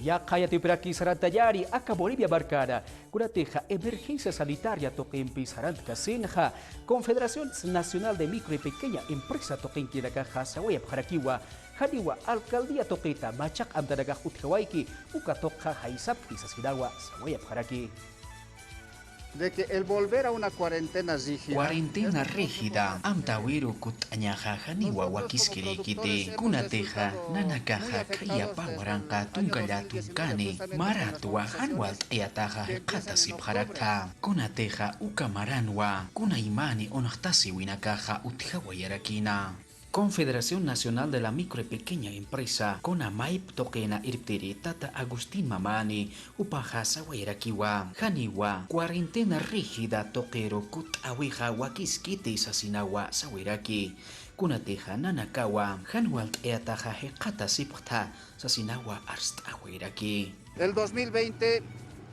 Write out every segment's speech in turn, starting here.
Ya kaya tipiraki sarantayari aka Bolivia barcada, curateja emergencia sanitaria toquempi sarant casinja, Confederación Nacional de Micro y Pequeña Empresa toquenki daga hasawaya jarakiwa, hadiwa alcaldía toqueta machak amdadaga utjawaiki, uka toqa haisap pisasinawa sawaya jaraki. De que el volver a una cuarentena rígida. Cuarentena rígida, amtawiru kutañaja janiwa wakiskirikiti, kunateja, nanakaja kaya pawaranka tunkaya tunkane, maratua hanwalt ayataja hekata sipharakta, kunateja ukamaranwa, kunaimani onachtasi winakaja utjawayarakina. Confederación Nacional de la Micro y Pequeña Empresa, CONAMAIP toquena irpteri tata Agustín Mamani, upajasa wairakiwa, haniwa, cuarentena rígida toquero kut awija wakiskite sasinawa sawiraki, kunateja nanakawa, hanwalt eataja hekata sipta sasinawa arst awiraki. El 2020,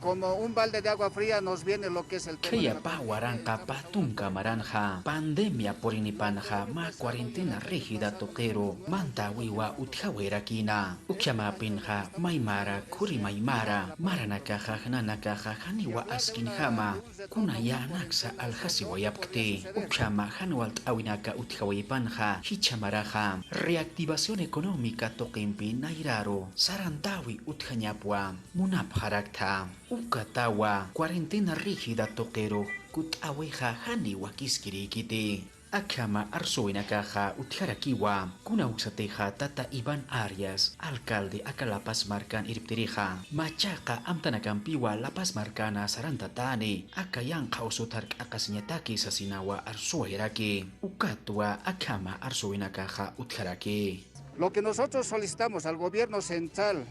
como un balde de agua fría, nos viene lo que es el tema de Kaya la pa waranka patunka maranja, pandemia porinipanja, ma cuarentena rígida toquero, manta wiwa utjawerakina, ukyamapinja, maimara, kuri maimara, maranakaja, nanakaja, haniwa askinjama, kuna ya naksa aljasiwayapkte, ukyama hanwalt awinaka utjawaypanja, hichamaraja, reactivación económica toquempi nairaro, sarantawi utjanyapwa, munapjarakta. Ukatawa, cuarentena rígida toquero, kut aweja hani wakiskirikite. Akama arsuinakaja utjarakiwa, kuna uksateja tata Iván Arias, alcalde akalapas markan irpterija, machaca amtanakampiwa lapas marcana sarantatane, akayan kausutark akasinyataki sasinawa arsuairake, ukatwa akama arsuinakaja utjarake. Lo que nosotros solicitamos al gobierno central,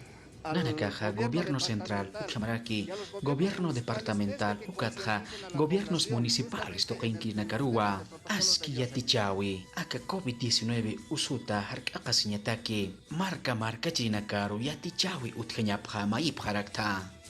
Nanakaja, gobierno central, Uchamaraki, gobierno departamental, Ukatja, gobiernos municipales, Tokenki Nakarua, Aski Yatichawi, Aka COVID-19 Usuta, Harkakasinyataki, Marka Chinakaru, Yatichawi Utkenyapja, Maip Harakta.